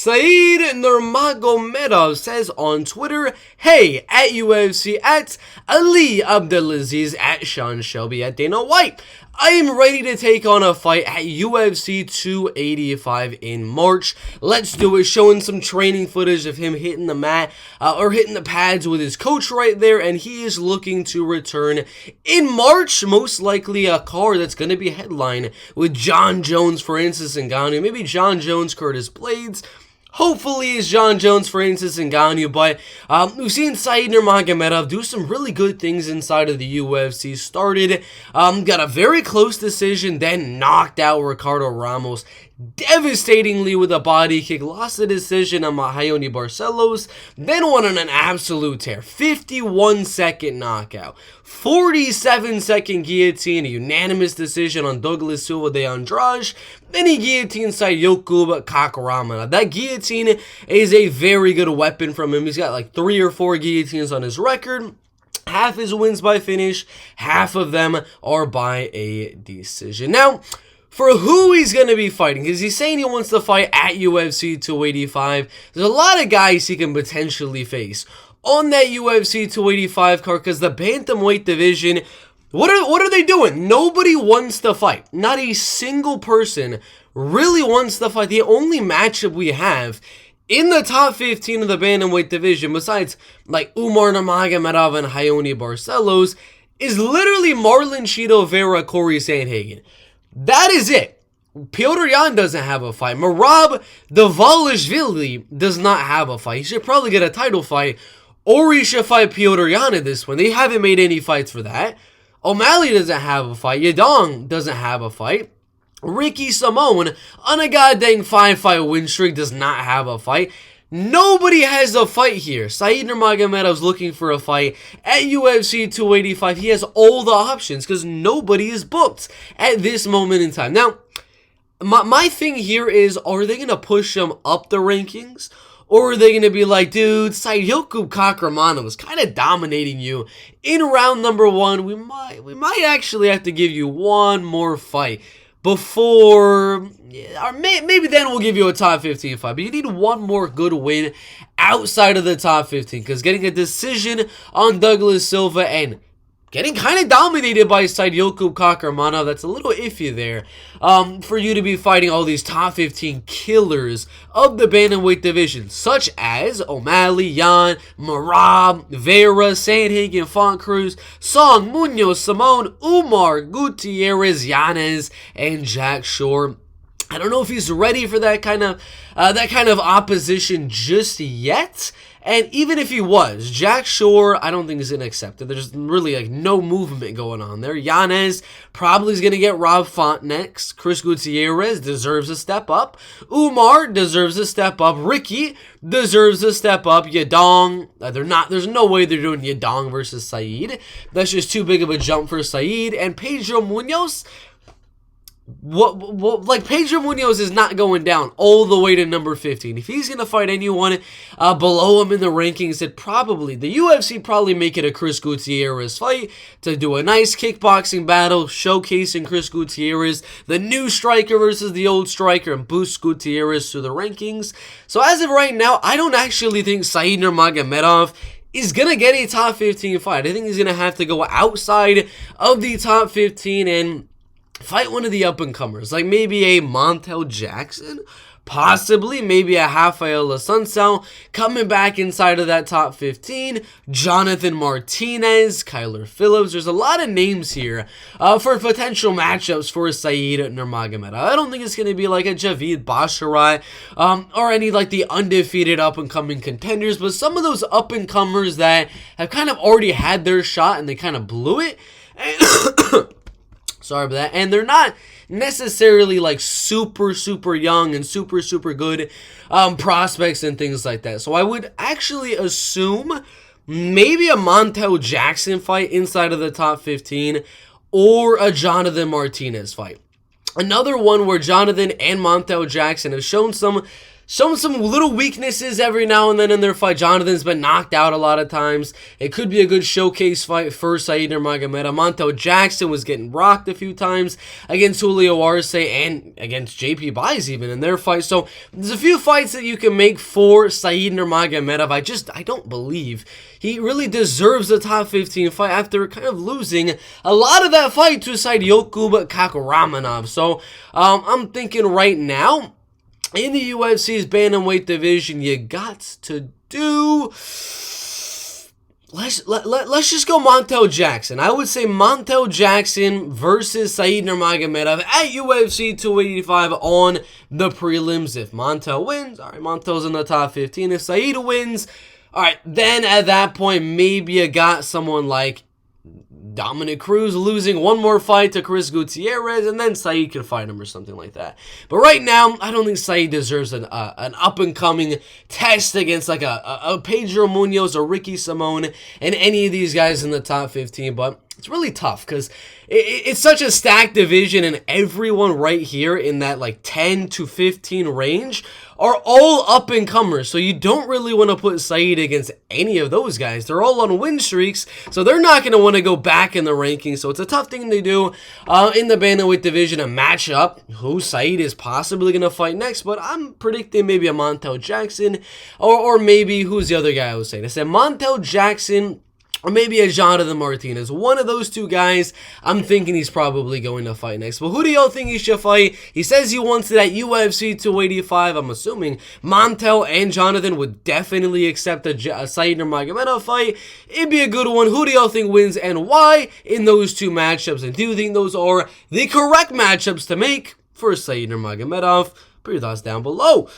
Said Nurmagomedov says on Twitter, "Hey, at UFC, at Ali Abdelaziz, at Sean Shelby, at Dana White. I am ready to take on a fight at UFC 285 in March. Let's do it." Showing some training footage of him hitting the mat or hitting the pads with his coach right there, and he is looking to return in March, most likely a card that's going to be headlined with John Jones, Francis Ngannou, maybe John Jones, Curtis Blades. Hopefully it's John Jones, Francis Ngannou, but we've seen Said Nurmagomedov do some really good things inside of the UFC. Started, got a very close decision, then knocked out Ricardo Ramos devastatingly with a body kick, lost the decision on Mahayoni Barcelos, then won on an absolute tear, 51-second knockout, 47-second guillotine, a unanimous decision on Douglas Silva de Andrade, then he guillotined Sayokub Kakarama. That guillotine is a very good weapon from him. He's got like 3 or 4 guillotines on his record. Half his wins by finish, half of them are by a decision. Now, for who he's going to be fighting, because he's saying he wants to fight at UFC 285. There's a lot of guys he can potentially face on that UFC 285 card, because the bantamweight division, what are they doing? Nobody wants to fight. Not a single person really wants to fight. The only matchup we have in the top 15 of the bantamweight division, besides like Umar Nurmagomedov and Hayoni Barcelos, is literally Marlon Chito Vera, Corey Sandhagen. That is it. Petr Yan doesn't have a fight. Merab Dvalishvili does not have a fight. He should probably get a title fight, or he should fight Petr Yan in this one. They haven't made any fights for that. O'Malley doesn't have a fight. Yadong doesn't have a fight. Ricky Simone, on a goddamn 5-fight win streak, does not have a fight. Nobody has a fight here. Said Nurmagomedov's looking for a fight at UFC 285. He has all the options because nobody is booked at this moment in time. Now, my thing here is, are they going to push him up the rankings? Or are they going to be like, dude, Sayokub Kakarama was kind of dominating you in round number 1. We might actually have to give you one more fight before, or maybe then we'll give you a top 15 fight. But you need one more good win outside of the top 15, because getting a decision on Douglas Silva and getting kind of dominated by Sayokub Kakarama, that's a little iffy there. For you to be fighting all these top 15 killers of the bantamweight division, such as O'Malley, Yan, Merab, Vera, Sandhagen, Font Cruz, Song, Munoz, Simone, Umar, Gutierrez, Yanez, and Jack Shore. I don't know if he's ready for that kind of opposition just yet. And even if he was, Jack Shore, I don't think is going to accept it. There's really like no movement going on there. Yanez probably is going to get Rob Font next. Chris Gutierrez deserves a step up. Umar deserves a step up. Ricky deserves a step up. Yadong, there's no way they're doing Yadong versus Said. That's just too big of a jump for Said. And Pedro Munoz, like Pedro Munoz is not going down all the way to number 15. If he's gonna fight anyone below him in the rankings, the UFC probably make it a Chris Gutierrez fight to do a nice kickboxing battle, showcasing Chris Gutierrez, the new striker versus the old striker, and boost Gutierrez to the rankings. So as of right now, I don't actually think Said Nurmagomedov is going to get a top 15 fight. I think he's going to have to go outside of the top 15 and fight one of the up-and-comers, like maybe a Montel Jackson, possibly maybe a Rafael Assunção coming back inside of that top 15, Jonathan Martinez, Kyler Phillips. There's a lot of names here for potential matchups for Said Nurmagomedov. I don't think it's going to be like a Javid Basharat or any like the undefeated up-and-coming contenders, but some of those up-and-comers that have kind of already had their shot and they kind of blew it. Sorry about that. And they're not necessarily like super young and super good prospects and things like that. So I would actually assume maybe a Montel Jackson fight inside of the top 15 or a Jonathan Martinez fight. Another one where Jonathan and Montel Jackson have shown some shown some little weaknesses every now and then in their fight. Jonathan's been knocked out a lot of times. It could be a good showcase fight for Said Nurmagomedov. Montel Jackson was getting rocked a few times against Julio Arce and against JP Buys even in their fight. So there's a few fights that you can make for Said Nurmagomedov. I don't believe he really deserves a top 15 fight after kind of losing a lot of that fight to Said Yokub Kakramanov. So I'm thinking right now, in the UFC's bantamweight division, you got to do... Let's just go Montel Jackson. I would say Montel Jackson versus Said Nurmagomedov at UFC 285 on the prelims. If Montel wins, all right, Montel's in the top 15. If Said wins, all right, then at that point, maybe you got someone like Dominic Cruz losing one more fight to Chris Gutierrez, and then Said can fight him or something like that. But right now, I don't think Said deserves an up-and-coming test against like a Pedro Munoz or Ricky Simone and any of these guys in the top 15. But it's really tough because it's such a stacked division, and everyone right here in that like 10 to 15 range are all up-and-comers, so you don't really want to put Said against any of those guys. They're all on win streaks, so they're not going to want to go back in the rankings, so it's a tough thing to do in the bantamweight division, a match up who Said is possibly going to fight next, but I'm predicting maybe a Montel Jackson, or maybe, who's the other guy I was saying? I said Montel Jackson, or maybe a Jonathan Martinez. One of those two guys, I'm thinking he's probably going to fight next. But who do y'all think he should fight? He says he wants it at UFC 285. I'm assuming Montel and Jonathan would definitely accept a Said Nurmagomedov fight. It'd be a good one. Who do y'all think wins and why in those two matchups? And do you think those are the correct matchups to make for Said Nurmagomedov? Put your thoughts down below.